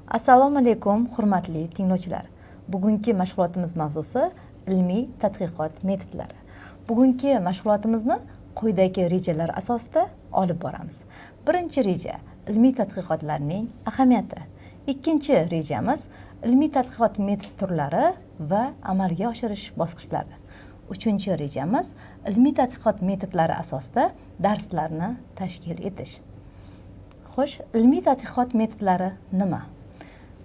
Assalomu alaykum, hurmatli tinglovchilar. Bugungi mashg'ulotimiz mavzusi ilmiy tadqiqot metodlari. Bugungi mashg'ulotimizni quyidagi rejalar asosida olib boramiz. Birinchi reja ilmiy tadqiqotlarning ahamiyati. Ikkinchi rejamiz ilmiy tadqiqot metod turlari va amalga oshirish bosqichlari. Uchinchi rejamiz ilmiy tadqiqot metodlari asosida darslarni tashkil etish. Xo'sh, ilmiy tadqiqot metodlari nima?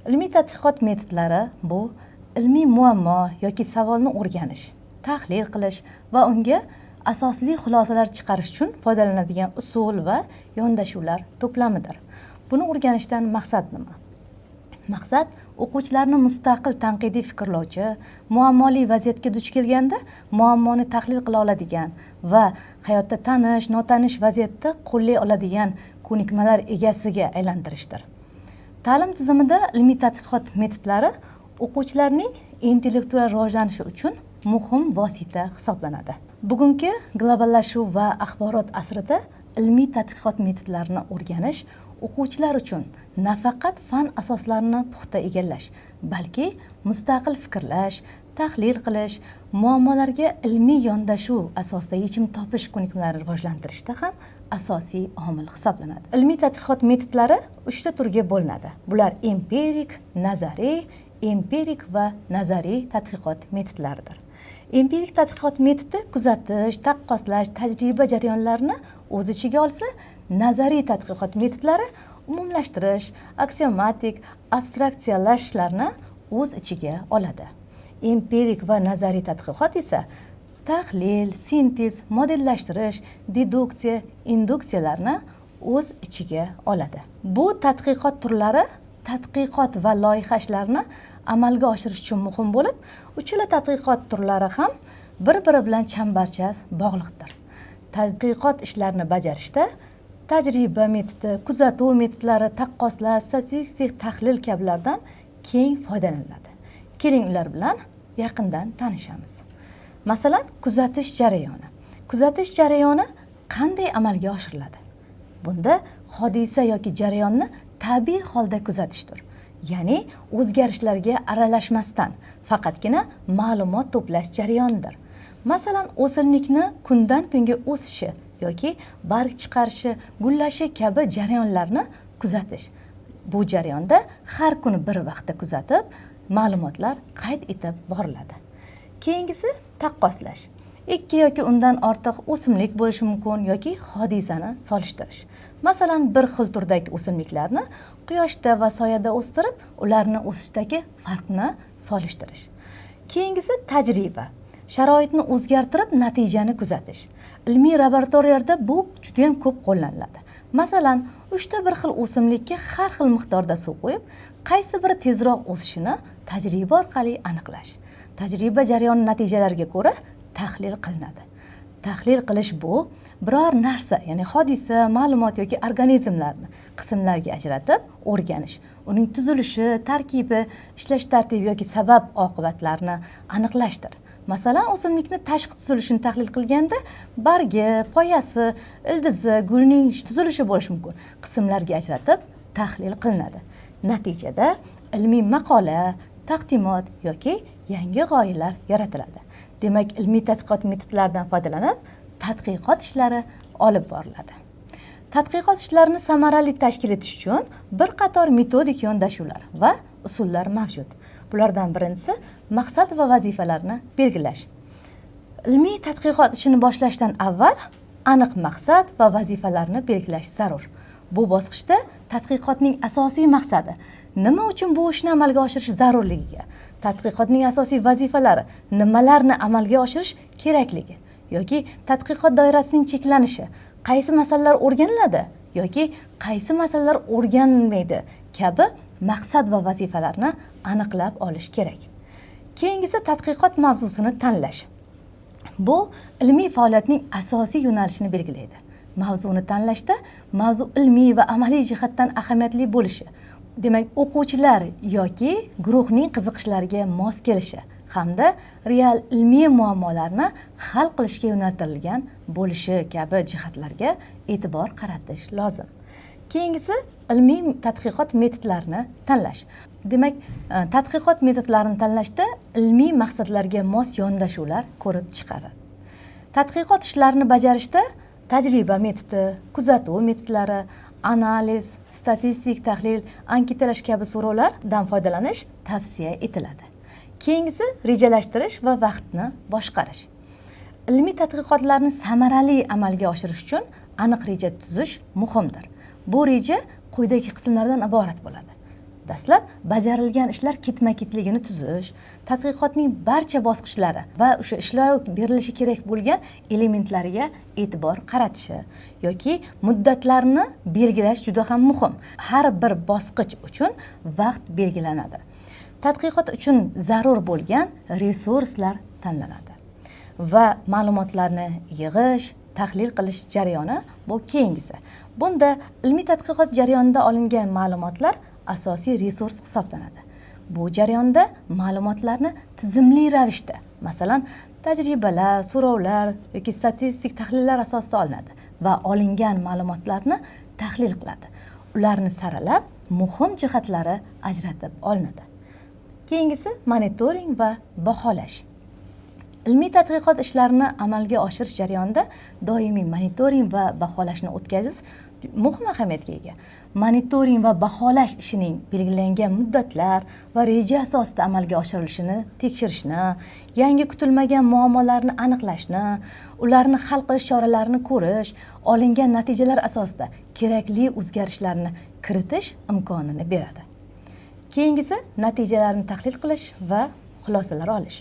Ilmiy tadqiqot metodlari bu ilmiy muammo yoki savolni o'rganish, tahlil qilish va unga asosli xulosalar chiqarish uchun foydalanadigan usul va yondashuvlar to'plamidir. Buni o'rganishdan maqsad nima? Maqsad o'quvchilarni mustaqil tanqidiy fikrlovchi, muammoli vaziyatga duch kelganda muammoni tahlil qila oladigan va hayotda tanish, notanish vaziyatda qo'llay oladigan ko'nikmalar egasiga aylantirishdir. Ta'lim tizimida ilmiy tadqiqot metodlari o'quvchilarning intellektual rivojlanishi uchun muhim vosita hisoblanadi. Bugungi globallashuv va axborot asrida ilmiy tadqiqot metodlarini o'rganish o'quvchilar uchun nafaqat fan asoslarini puxta egallash, balki mustaqil fikrlash, tahlil qilish, muammolarga ilmiy yondashuv asosida yechim topish ko'nikmalarini rivojlantirishda ham asosiy omil hisoblanadi. Ilmiy tadqiqot metodlari 3 ta turga bo'linadi. Bular empirik, va nazariy tadqiqot metodlaridir. Empirik tadqiqot metodi kuzatish, taqqoslash, tajriba jarayonlarini o'z ichiga olsa, nazariy tadqiqot metodlari umumlashtirish, aksiomatik, abstraksiyalashlarni o'z ichiga oladi. Empirik va nazariy tadqiqot esa tahlil, sintez, modellashtirish, deduksiya, induksiyalarni o'z ichiga oladi. Bu tadqiqot turlari tadqiqot va loyiha ishlarini amalga oshirish uchun muhim bo'lib, uchala tadqiqot turlari ham bir-biri bilan chambarchas bog'liqdir. Tadqiqot ishlarini bajarishda tajriba metodi, kuzatuv metodlari, taqqoslash, statistik tahlil kabilardan keng foydalaniladi. Keling ular bilan yaqindan tanishamiz. Masalan, kuzatish jarayoni. Kuzatish jarayoni qanday amalga oshiriladi? Bunda hodisa yoki jarayonni tabiiy holda kuzatishdir. Ya'ni o'zgarishlarga aralashmasdan faqatgina ma'lumot to'plash jarayonidir. Masalan, o'simlikni kundan kunga o'sishi yoki barg chiqarishi, gullashi kabi jarayonlarni kuzatish. Bu jarayonda har kuni bir vaqtda kuzatib, ma'lumotlar qayd etib boriladi. Keyingisi taqqoslash. Ikki yoki undan ortiq o'simlik bo'lishi mumkin yoki hodisani solishtirish. Masalan, bir xil turdagi o'simliklarni quyoshda va soyada o'stirib, ularni o'sishdagi farqni solishtirish. Keyingisi tajriba. Sharoitni o'zgartirib, natijani kuzatish. Ilmiy laboratoriyalarda bu juda ham ko'p qo'llaniladi. Masalan, 3 ta bir xil o'simlikka har xil miqdorda suv qo'yib, qaysi biri tezroq o'sishini tajriba orqali aniqlash. Tajriba jarayoni natijalariga ko'ra tahlil qilinadi. Tahlil qilish bu biror narsa, ya'ni hodisa, ma'lumot yoki organizmlarni qismlarga ajratib o'rganish, uning tuzilishi, tarkibi, ishlash tartibi yoki sabab oqibatlarini aniqlashdir. Masalan, o'simlikni tashqi tuzilishini tahlil qilganda bargi, poyasi, ildizi, gulning tuzilishi bo'lishi mumkin qismlarga ajratib tahlil qilinadi. Natijada ilmiy maqola, taqdimot yoki yangi g'oyalar yaratiladi. Demak, ilmiy tadqiqot metodlaridan foydalanib, tadqiqot ishlari olib boriladi. Tadqiqot ishlarini samarali tashkil etish uchun bir qator metodik yondashuvlar va usullar mavjud. Bulardan birinchisi maqsad va vazifalarni belgilash. Ilmiy tadqiqot ishini boshlashdan avval aniq maqsad va vazifalarni belgilash zarur. Bu bosqichda tadqiqotning asosiy maqsadi, nima uchun bu ishni amalga oshirish zarurligiga, tadqiqotning asosiy vazifalari, nimalarni amalga oshirish kerakligi yoki tadqiqot doirasining cheklanishi, qaysi masalalar o'rganiladi yoki qaysi masalalar o'rganilmaydi kabi maqsad va vazifalarni aniqlab olish kerak. Keyingisi tadqiqot mavzusini tanlash. Bu ilmiy faoliyatning asosiy yo'nalishini belgilaydi. Mavzuni tanlashda mavzu ilmiy va amaliy jihatdan ahamiyatli bo'lishi, demak o'quvchilar yoki guruhning qiziqishlariga mos kelishi hamda real ilmiy muammolarni hal qilishga yo'naltirilgan bo'lishi kabi jihatlarga e'tibor qaratish lozim. Keyingisi ilmiy tadqiqot metodlarini tanlash. Demak, tadqiqot metodlarini tanlashda ilmiy maqsadlarga mos yondashuvlar ko'rib chiqaradi. Tadqiqot ishlarini bajarishda tajriba metodi, kuzatuv metodlari, analiz, statistik tahlil, anketalash kabi so'rovlardan foydalanish tavsiya etiladi. Keyingisi rejalashtirish va vaqtni boshqarish. Ilmiy tadqiqotlarni samarali amalga oshirish uchun aniq reja tuzish muhimdir. Bu reja quyidagi qismlardan iborat bo'ladi. Dastlab bajarilgan ishlar ketma-ketligini tuzish, tadqiqotning barcha bosqichlari va o'sha ishlov berilishi kerak bo'lgan elementlariga e'tibor qaratishi yoki muddatlarni belgilash juda ham muhim. Har bir bosqich uchun vaqt belgilanadi. Tadqiqot uchun zarur bo'lgan resurslar tanlanadi va ma'lumotlarni yig'ish, tahlil qilish jarayoni bu keyingisi. Bunda ilmiy tadqiqot jarayonida olingan ma'lumotlar asosiy resurs hisoblanadi. Bu jarayonda ma'lumotlarni tizimli ravishda, masalan, tajribalar, so'rovlar yoki statistik tahlillar asosida olinadi va olingan ma'lumotlarni tahlil qiladi. Ularni saralab, muhim jihatlari ajratib olinadi. Keyingisi monitoring va baholash. Ilmiy tadqiqot ishlarini amalga oshirish jarayonida doimiy monitoring va baholashni o'tkazish muhim ahamiyatga ega. Monitoring va baholash ishining belgilangan muddatlar va reja asosida amalga oshirilishini tekshirishni, yangi kutilmagan muammolarni aniqlashni, ularni hal qilish choralarini ko'rish, olingan natijalar asosida kerakli o'zgarishlarni kiritish imkonini beradi. Keyingisi natijalarni tahlil qilish va xulosalar olish.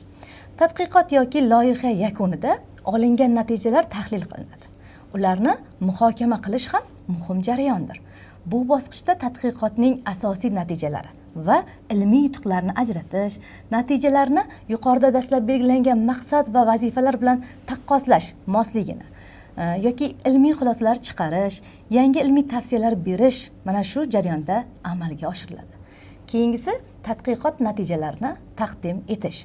Tadqiqot yoki loyiha yakunida olingan natijalar tahlil qilinadi. Ularni muhokama qilish ham muhim jarayondir. Bu bosqichda tadqiqotning asosiy natijalari va ilmiy yutuqlarni ajratish, natijalarni yuqorida dastlab belgilangan maqsad va vazifalar bilan taqqoslash mosligini yoki ilmiy xulosalar chiqarish, yangi ilmiy tavsiyalar berish mana shu jarayonda amalga oshiriladi. Keyingisi tadqiqot natijalarini taqdim etish.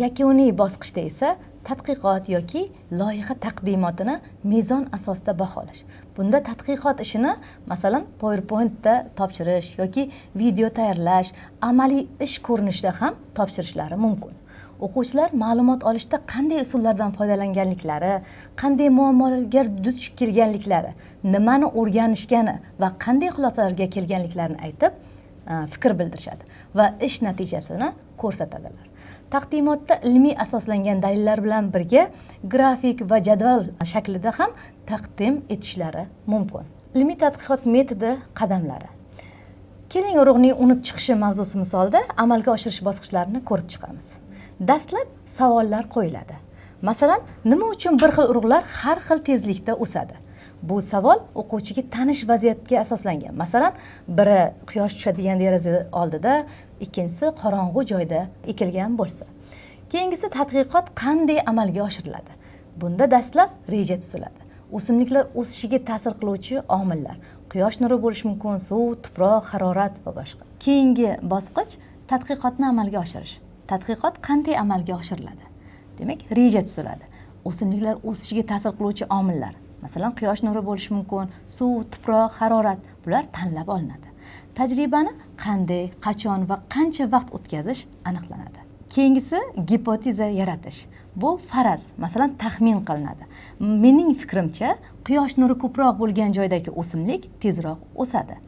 Yakuniy bosqichda esa tadqiqot yoki loyiha taqdimotini mezon asosida baholash. Bunda tadqiqot ishini, masalan, PowerPointda topshirish yoki video tayyorlash, amaliy ish ko'rinishida ham topshirishlari mumkin. O'quvchilar ma'lumot olishda qanday usullardan foydalanganliklari, qanday muammolarga duch kelganliklari, nimani o'rganishgani va qanday xulosalarga kelganliklarini aytib, fikr bildirishadi va ish natijasini ko'rsatadilar. Taqdimotda ilmiy asoslangan dalillar bilan birga grafik va jadval shaklida ham taqdim etishlari mumkin. Ilmiy tadqiqot metodi qadamlari. Keling, urug'ning unib chiqishi mavzusi misolida amalga oshirish bosqichlarini ko'rib chiqamiz. Dastlab savollar qo'yiladi. Masalan, nima uchun bir xil urug'lar har xil tezlikda o'sadi? Bu savol o'quvchiga tanish vaziyatga asoslangan. Masalan, biri quyosh tushadigan deraza oldida, ikkinchisi qorong'u joyda ekilgan bo'lsa. Keyingisi tadqiqot qanday amalga oshiriladi? Bunda dastlab reja tuziladi. O'simliklar o'sishiga ta'sir qiluvchi omillar, quyosh nuri bo'lishi mumkin, suv, tuproq, harorat va boshqa. Keyingi bosqich tadqiqotni amalga oshirish. Tadqiqot qanday amalga oshiriladi? Demak, reja tuziladi. O'simliklar o'sishiga ta'sir qiluvchi omillar, masalan, quyosh nuri bo'lishi mumkin, suv, tuproq, harorat, bular tanlab olinadi. Tajribani qanday, qachon va qancha vaqt o'tkazish aniqlanadi. Keyingisi gipoteza yaratish. Bu faraz, masalan, taxmin qilinadi. Mening fikrimcha, quyosh nuri ko'proq bo'lgan joydagi o'simlik tezroq o'sadi.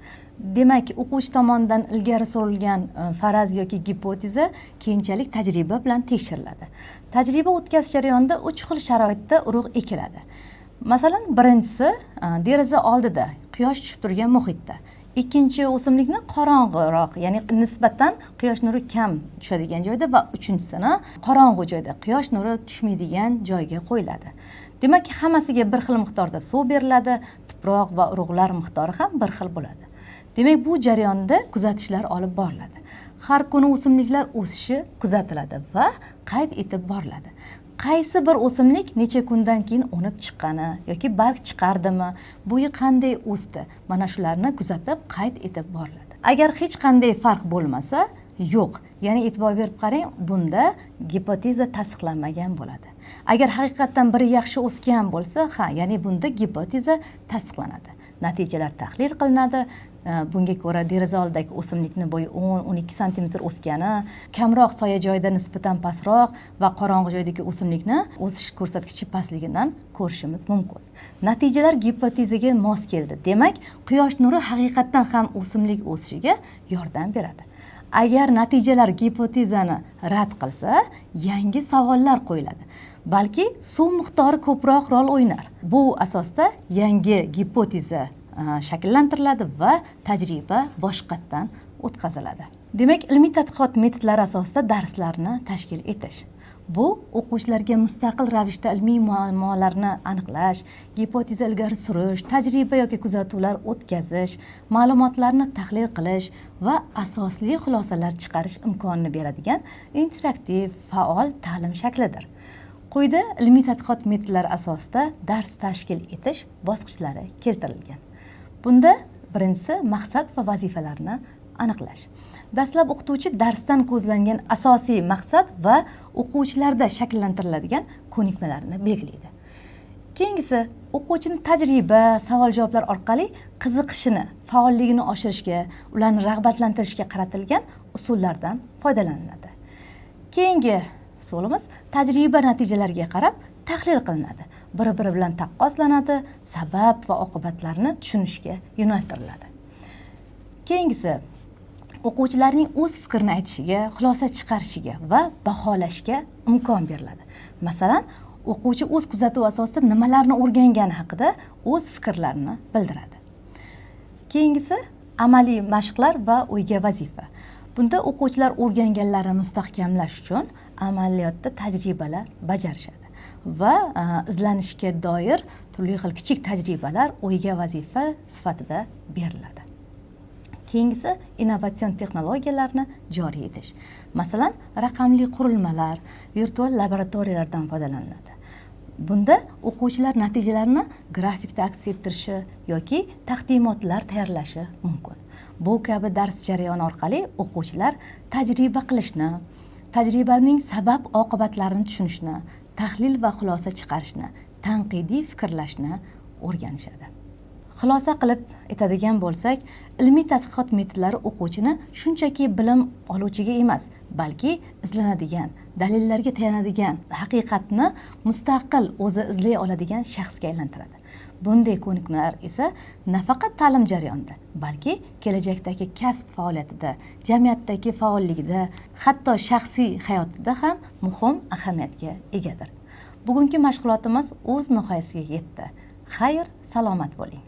Demak, o'quvchi tomonidan ilgari surilgan faraz yoki gipoteza keyinchalik tajriba bilan tekshiriladi. Tajriba o'tkazish jarayonida 3 xil sharoitda urug' ekiladi. Masalan, birinchisi deraza oldida, quyosh tushib turgan muhitda. Ikkinchi o'simlikni qorong'iroq, ya'ni nisbatan quyosh nuri kam tushadigan joyda va uchinchisini qorong'u joyda, quyosh nuri tushmaydigan joyga qo'yiladi. Demak, hammasiga bir xil miqdorda suv beriladi, tuproq va urug'lar miqdori ham bir xil bo'ladi. Demak, bu jarayonda kuzatishlar olib boriladi. Har kuni o'simliklar o'sishi kuzatiladi va qayd etib boriladi. Qaysi bir o'simlik necha kundan keyin unib chiqqani yoki barg chiqardimi, bo'yi qanday o'sdi, mana shularni kuzatib qayd etib boriladi. Agar hech qanday farq bo'lmasa, yo'q, ya'ni e'tibor berib qarang, bunda gipoteza tasdiqlanmagan bo'ladi. Agar haqiqatan biri yaxshi o'sgan bo'lsa, ya'ni bunda gipoteza tasdiqlanadi. natijalar tahlil qilinadi. Bunga ko'ra deraza oldidagi o'simlikni bo'yi 10-12 santimetr o'sgani, kamroq soya joyida nisbatan pastroq va qorong'i joydagi o'simlikni o'sish ko'rsatkichi pastligidan ko'rishimiz mumkin. Natijalar gipotezaga mos keldi. Demak, quyosh nuri haqiqatdan ham o'simlik o'sishiga yordam beradi. Agar natijalar gipotezani rad qilsa, yangi savollar qo'yiladi. Balki suv miqdori ko'proq rol o'ynar. Bu asosda yangi gipoteza shakllantiriladi va tajriba boshqatdan o'tkaziladi. Demak, ilmiy tadqiqot metodlari asosida darslarni tashkil etish. Bu o'quvchilarga mustaqil ravishda ilmiy muammolarni aniqlash, gipoteza ilgari surish, tajriba yoki kuzatuvlar o'tkazish, ma'lumotlarni tahlil qilish va asosli xulosalar chiqarish imkonini beradigan interaktiv, faol ta'lim shaklidir. Quyida ilmiy tadqiqot metodlari asosida dars tashkil etish bosqichlari keltirilgan. Bunda birinchisi maqsad va vazifalarni aniqlash. Dastlab o'qituvchi darsdan ko'zlangan asosiy maqsad va o'quvchilarda shakllantiriladigan ko'nikmalarni belgilaydi. Keyingisi o'quvchining tajriba, savol-javoblar orqali qiziqishini, faolligini oshirishga, ularni rag'batlantirishga qaratilgan usullardan foydalaniladi. Keyingi usulimiz tajriba natijalariga qarab tahlil qilinadi. Bir-biri bilan taqqoslanadi, sabab va oqibatlarni tushunishga yo'naltiriladi. Keyingisi o'quvchilarning o'z fikrini aytishiga, xulosa chiqarishiga va baholashga imkon beriladi. Masalan, o'quvchi o'z kuzatuvi asosida nimalarni o'rgangani haqida o'z fikrlarini bildiradi. Keyingisi amaliy mashqlar va o'yga vazifa. Bunda o'quvchilar o'rganganlarini mustahkamlash uchun amaliyotda tajribalar bajarishadi va izlanishga doir turli xil kichik tajribalar o'yga vazifa sifatida beriladi. Keyingisi innovatsion texnologiyalarni joriy etish. Masalan, raqamli qurilmalar, virtual laboratoriyalardan foydalaniladi. Bunda o'quvchilar natijalarni grafikda aks ettirishi yoki taqdimotlar tayyorlashi mumkin. Bu kabi dars jarayoni orqali o'quvchilar tajriba qilishni, tajribaning sabab-oqibatlarini tushunishni, tahlil va xulosa chiqarishni, tanqidiy fikrlashni o'rganishadi. Xulosa qilib aytadigan bo'lsak, ilmiy tadqiqot metodlari o'quvchini shunchaki bilim oluvchiga emas, balki izlanadigan, dalillarga tayanadigan, haqiqatni mustaqil o'zi izlay oladigan shaxsga aylantiradi. Bunday ko'nikmalar esa nafaqat ta'lim jarayonida, balki kelajakdagi kasb faoliyatida, jamiyatdagi faolligida, hatto shaxsiy hayotida ham muhim ahamiyatga egadir. Bugungi mashg'ulotimiz o'z nihoyasiga yetdi. Xayr, salomat bo'ling.